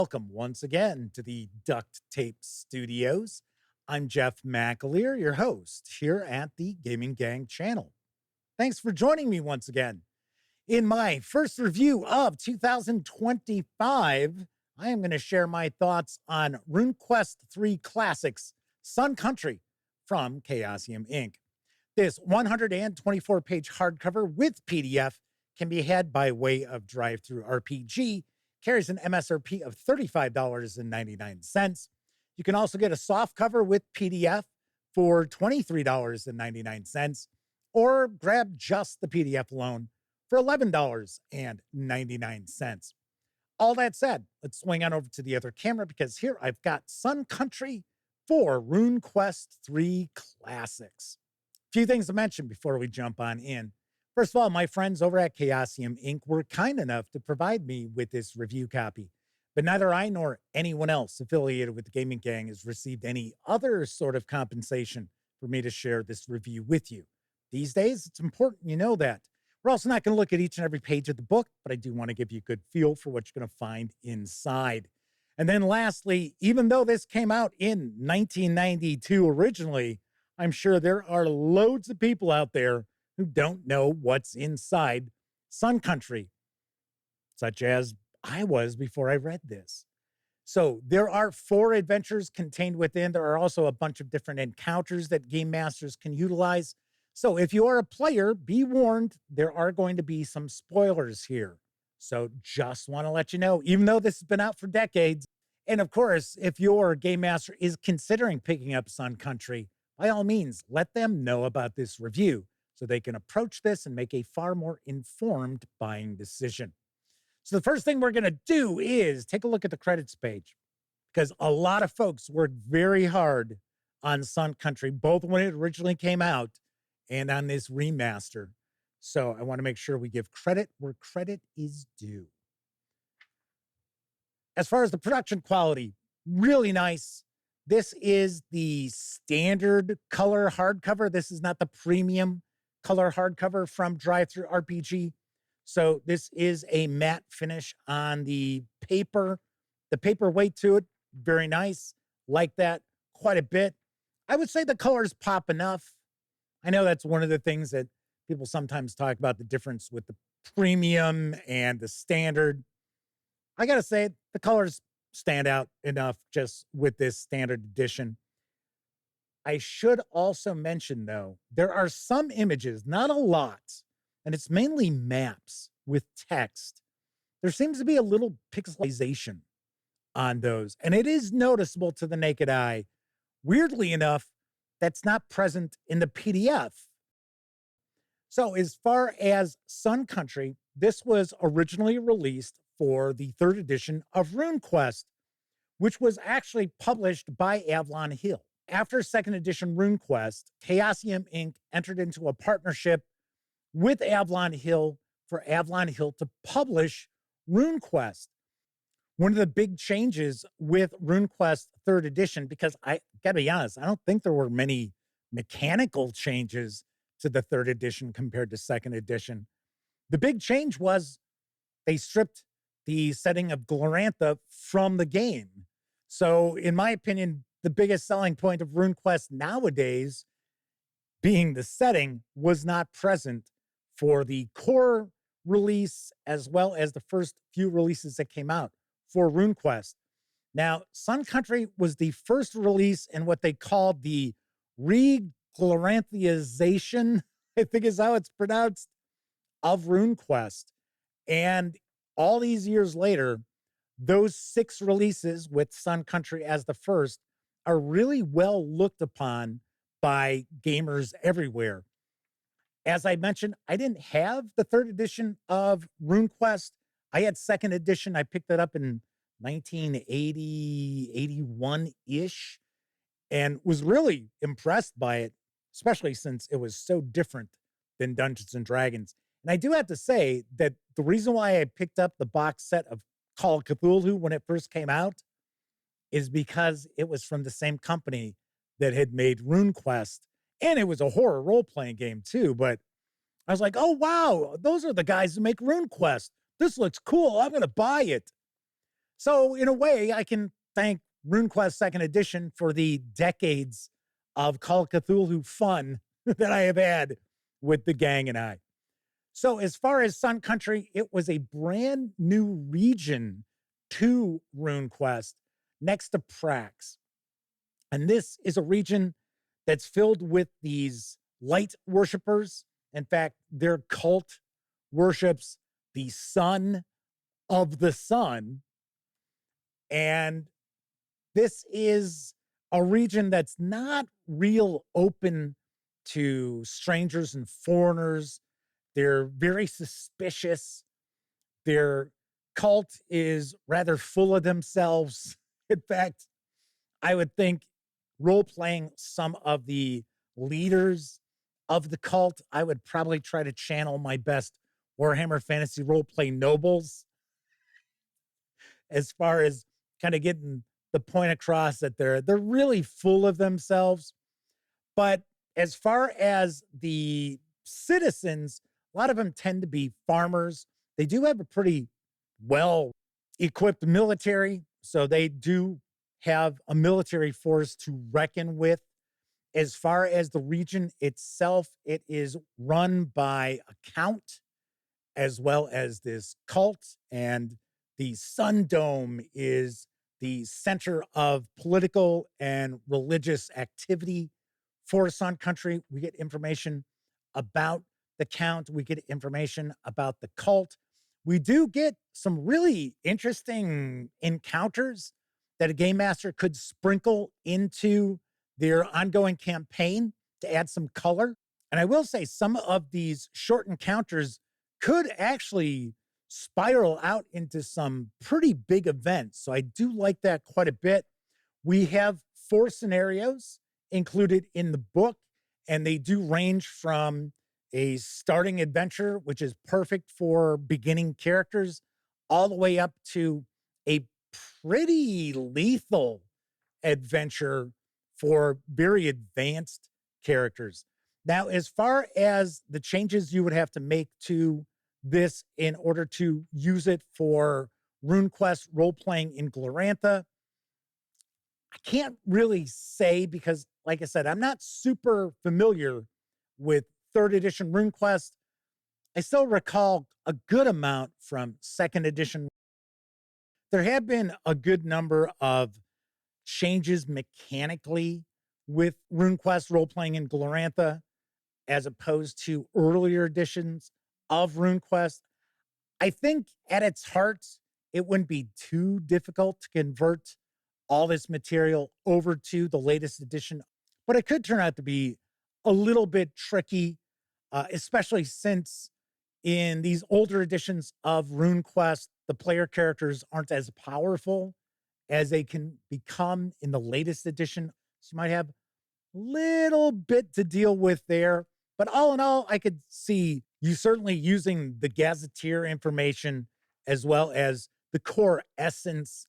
Welcome once again to the Duct Tape Studios. I'm Jeff McAleer, your host here at the Gaming Gang channel. Thanks for joining me once again. In my first review of 2025, I am going to share my thoughts on RuneQuest 3 Classics Sun Country from Chaosium Inc. This 124-page hardcover with PDF can be had by way of DriveThruRPG, carries an MSRP of $35.99. You can also get a softcover with PDF for $23.99, or grab just the PDF alone for $11.99. All that said, let's swing on over to the other camera because here I've got Sun Country for RuneQuest 3 Classics. A few things to mention before we jump on in. First of all, my friends over at Chaosium Inc. were kind enough to provide me with this review copy, but neither I nor anyone else affiliated with the Gaming Gang has received any other sort of compensation for me to share this review with you. These days, it's important you know that. We're also not going to look at each and every page of the book, but I do want to give you a good feel for what you're going to find inside. And then lastly, even though this came out in 1992 originally, I'm sure there are loads of people out there who don't know what's inside Sun Country, such as I was before I read this. So there are 4 adventures contained within. There are also a bunch of different encounters that game masters can utilize. So if you are a player, be warned, there are going to be some spoilers here. So just want to let you know, even though this has been out for decades, and of course, if your game master is considering picking up Sun Country, by all means, let them know about this review, so they can approach this and make a far more informed buying decision. So the first thing we're going to do is take a look at the credits page, because a lot of folks worked very hard on Sun Country, both when it originally came out and on this remaster. So I want to make sure we give credit where credit is due. As far as the production quality, really nice. This is the standard color hardcover. This is not the premium color hardcover from DriveThruRPG. So this is a matte finish on the paper. The paper weight to it, very nice. Like that quite a bit. I would say the colors pop enough. I know that's one of the things that people sometimes talk about, the difference with the premium and the standard. I got to say, the colors stand out enough just with this standard edition. I should also mention, though, there are some images, not a lot, and it's mainly maps with text. There seems to be a little pixelization on those, and it is noticeable to the naked eye. Weirdly enough, that's not present in the PDF. So as far as Sun Country, this was originally released for the 3rd edition of RuneQuest, which was actually published by Avalon Hill. After 2nd edition RuneQuest, Chaosium Inc. entered into a partnership with Avalon Hill for Avalon Hill to publish RuneQuest. One of the big changes with RuneQuest 3rd edition, because I gotta be honest, I don't think there were many mechanical changes to the 3rd edition compared to 2nd edition. The big change was they stripped the setting of Glorantha from the game. So in my opinion, the biggest selling point of RuneQuest nowadays, being the setting, was not present for the core release as well as the first few releases that came out for RuneQuest. Now, Sun Country was the first release in what they called the re-Gloranthiization, I think is how it's pronounced, of RuneQuest. And all these years later, those 6 releases with Sun Country as the first are really well looked upon by gamers everywhere. As I mentioned, I didn't have the 3rd edition of RuneQuest. I had 2nd edition. I picked it up in 1980, 81-ish, and was really impressed by it, especially since it was so different than Dungeons and Dragons. And I do have to say that the reason why I picked up the box set of Call of Cthulhu when it first came out is because it was from the same company that had made RuneQuest, and it was a horror role-playing game too. But I was like, oh, wow, those are the guys who make RuneQuest. This looks cool. I'm going to buy it. So in a way, I can thank RuneQuest Second Edition for the decades of Call of Cthulhu fun that I have had with the gang and I. So as far as Sun Country, it was a brand new region to RuneQuest next to Prax. And this is a region that's filled with these light worshipers. In fact, their cult worships the son of the sun. And this is a region that's not real open to strangers and foreigners. They're very suspicious. Their cult is rather full of themselves. In fact, I would think role playing some of the leaders of the cult, I would probably try to channel my best Warhammer Fantasy role play nobles as far as kind of getting the point across that they're really full of themselves. But as far as the citizens, a lot of them tend to be farmers. They do have a pretty well equipped military, so they do have a military force to reckon with. As far as the region itself, it is run by a count as well as this cult, and the Sun Dome is the center of political and religious activity for Sun Country. We get information about the count, we get information about the cult. We do get some really interesting encounters that a game master could sprinkle into their ongoing campaign to add some color. And I will say some of these short encounters could actually spiral out into some pretty big events. So I do like that quite a bit. We have 4 scenarios included in the book, and they do range from a starting adventure, which is perfect for beginning characters, all the way up to a pretty lethal adventure for very advanced characters. Now, as far as the changes you would have to make to this in order to use it for RuneQuest role-playing in Glorantha, I can't really say because, like I said, I'm not super familiar with 3rd edition RuneQuest. I still recall a good amount from 2nd edition. There have been a good number of changes mechanically with RuneQuest role-playing in Glorantha as opposed to earlier editions of RuneQuest. I think at its heart, it wouldn't be too difficult to convert all this material over to the latest edition, but it could turn out to be a little bit tricky, especially since in these older editions of RuneQuest, the player characters aren't as powerful as they can become in the latest edition. So you might have a little bit to deal with there. But all in all, I could see you certainly using the gazetteer information as well as the core essence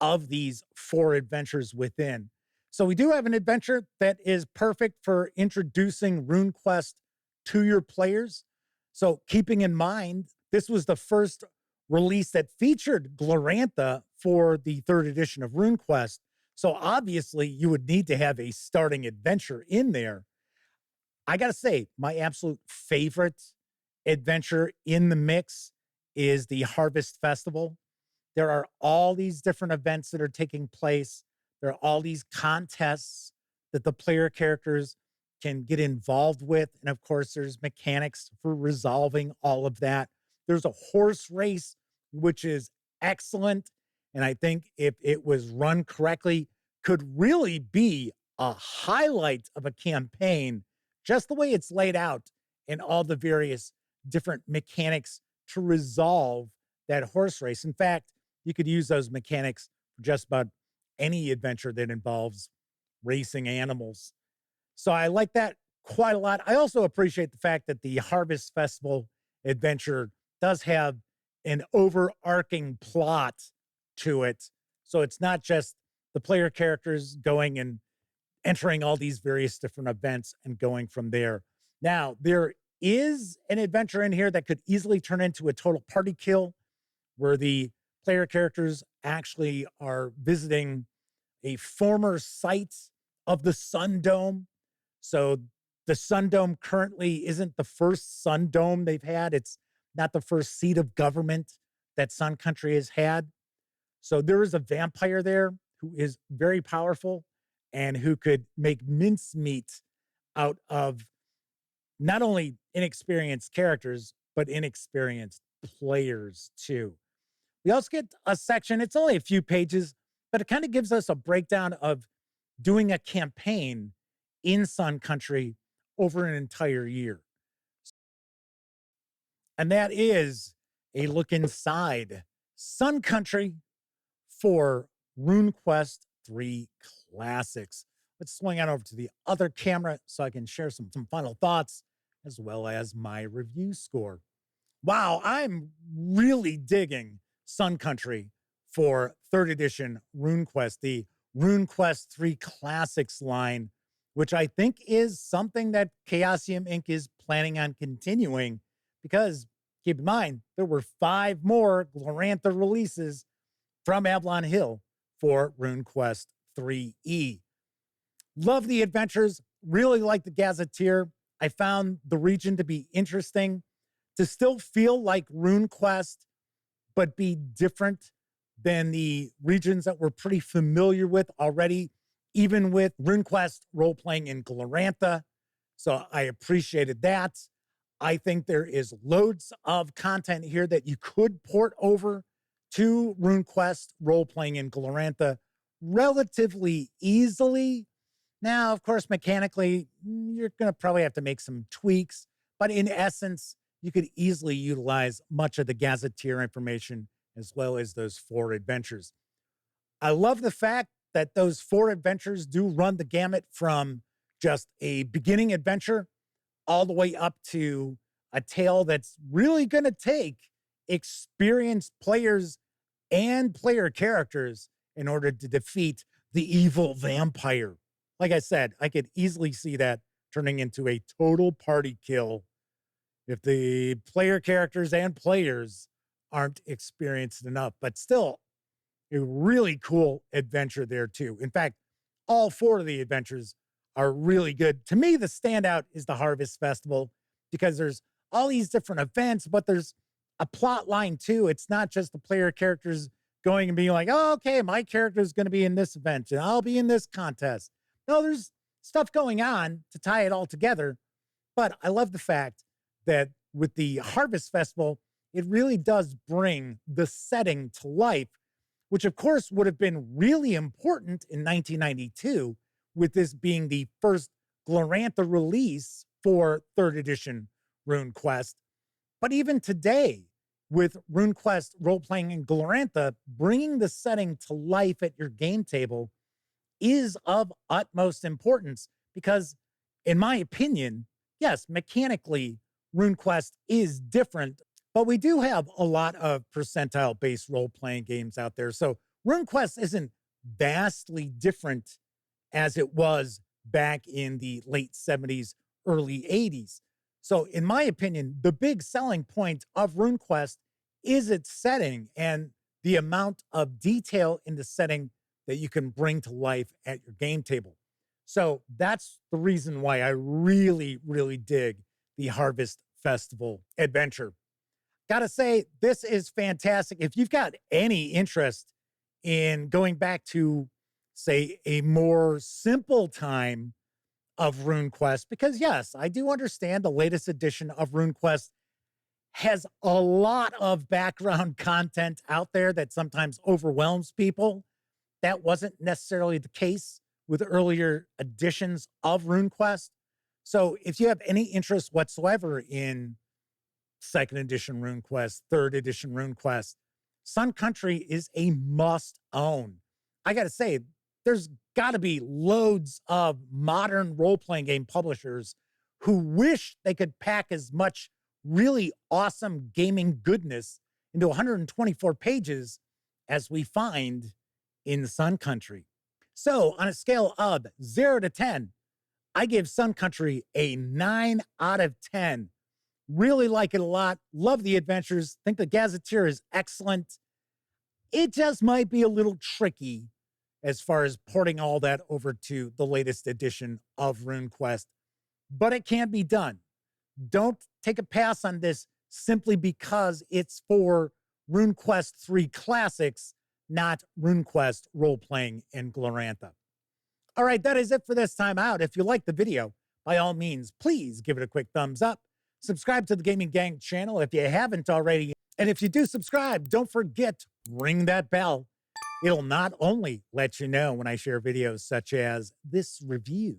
of these 4 adventures within. So we do have an adventure that is perfect for introducing RuneQuest to your players. So keeping in mind, this was the first release that featured Glorantha for the 3rd edition of RuneQuest. So obviously you would need to have a starting adventure in there. I got to say, my absolute favorite adventure in the mix is the Harvest Festival. There are all these different events that are taking place. There are all these contests that the player characters can get involved with. And of course, there's mechanics for resolving all of that. There's a horse race, which is excellent. And I think if it was run correctly, could really be a highlight of a campaign, just the way it's laid out and all the various different mechanics to resolve that horse race. In fact, you could use those mechanics for just about any adventure that involves racing animals. So I like that quite a lot. I also appreciate the fact that the Harvest Festival adventure does have an overarching plot to it. So it's not just the player characters going and entering all these various different events and going from there. Now, there is an adventure in here that could easily turn into a total party kill where the player characters actually are visiting a former site of the Sun Dome. So the Sun Dome currently isn't the first Sun Dome they've had. It's not the first seat of government that Sun Country has had. So there is a vampire there who is very powerful and who could make mincemeat out of not only inexperienced characters, but inexperienced players too. We also get a section, it's only a few pages, but it kind of gives us a breakdown of doing a campaign in Sun Country over an entire year. And that is a look inside Sun Country for RuneQuest 3 Classics. Let's swing on over to the other camera so I can share some final thoughts as well as my review score. Wow, I'm really digging Sun Country for 3rd edition RuneQuest, the RuneQuest 3 Classics line, which I think is something that Chaosium Inc. is planning on continuing because keep in mind, there were 5 more Glorantha releases from Avalon Hill for RuneQuest 3E. Love the adventures, really like the gazetteer. I found the region to be interesting, to still feel like RuneQuest, but be different than the regions that we're pretty familiar with already, even with RuneQuest role-playing in Glorantha. So I appreciated that. I think there is loads of content here that you could port over to RuneQuest role-playing in Glorantha relatively easily. Now, of course, mechanically, you're going to probably have to make some tweaks, but in essence, you could easily utilize much of the gazetteer information as well as those 4 adventures. I love the fact that those 4 adventures do run the gamut from just a beginning adventure all the way up to a tale that's really going to take experienced players and player characters in order to defeat the evil vampire. Like I said, I could easily see that turning into a total party kill if the player characters and players aren't experienced enough. But still, a really cool adventure there too. In fact, all 4 of the adventures are really good. To me, the standout is the Harvest Festival because there's all these different events, but there's a plot line too. It's not just the player characters going and being like, oh, okay, my character is going to be in this event and I'll be in this contest. No, there's stuff going on to tie it all together. But I love the fact that with the Harvest Festival, it really does bring the setting to life, which of course would have been really important in 1992, with this being the first Glorantha release for 3rd edition RuneQuest. But even today, with RuneQuest role-playing in Glorantha, bringing the setting to life at your game table is of utmost importance because, in my opinion, yes, mechanically, RuneQuest is different, but we do have a lot of percentile-based role-playing games out there. So RuneQuest isn't vastly different as it was back in the late 70s, early 80s. So in my opinion, the big selling point of RuneQuest is its setting and the amount of detail in the setting that you can bring to life at your game table. So that's the reason why I really, really dig the Harvest Festival adventure. Gotta say, this is fantastic. If you've got any interest in going back to, say, a more simple time of RuneQuest, because yes, I do understand the latest edition of RuneQuest has a lot of background content out there that sometimes overwhelms people. That wasn't necessarily the case with earlier editions of RuneQuest. So if you have any interest whatsoever in 2nd edition RuneQuest, 3rd edition RuneQuest, Sun Country is a must own. I got to say, there's got to be loads of modern role-playing game publishers who wish they could pack as much really awesome gaming goodness into 124 pages as we find in Sun Country. So on a scale of 0 to 10, I give Sun Country a 9 out of 10. Really like it a lot. Love the adventures. Think the gazetteer is excellent. It just might be a little tricky as far as porting all that over to the latest edition of RuneQuest, but it can be done. Don't take a pass on this simply because it's for RuneQuest 3 Classics, not RuneQuest role-playing in Glorantha. All right, that is it for this time out. If you liked the video, by all means, please give it a quick thumbs up. Subscribe to the Gaming Gang channel if you haven't already. And if you do subscribe, don't forget, ring that bell. It'll not only let you know when I share videos such as this review,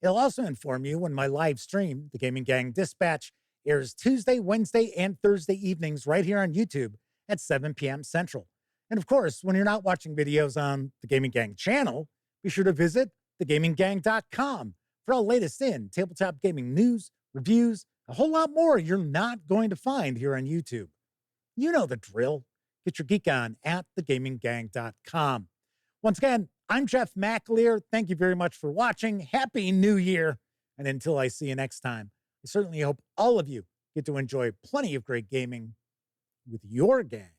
it'll also inform you when my live stream, the Gaming Gang Dispatch, airs Tuesday, Wednesday, and Thursday evenings right here on YouTube at 7 p.m. Central. And of course, when you're not watching videos on the Gaming Gang channel, be sure to visit thegaminggang.com for all latest in tabletop gaming news, reviews, a whole lot more you're not going to find here on YouTube. You know the drill. Get your geek on at thegaminggang.com. Once again, I'm Jeff McAleer. Thank you very much for watching. Happy New Year. And until I see you next time, I certainly hope all of you get to enjoy plenty of great gaming with your gang.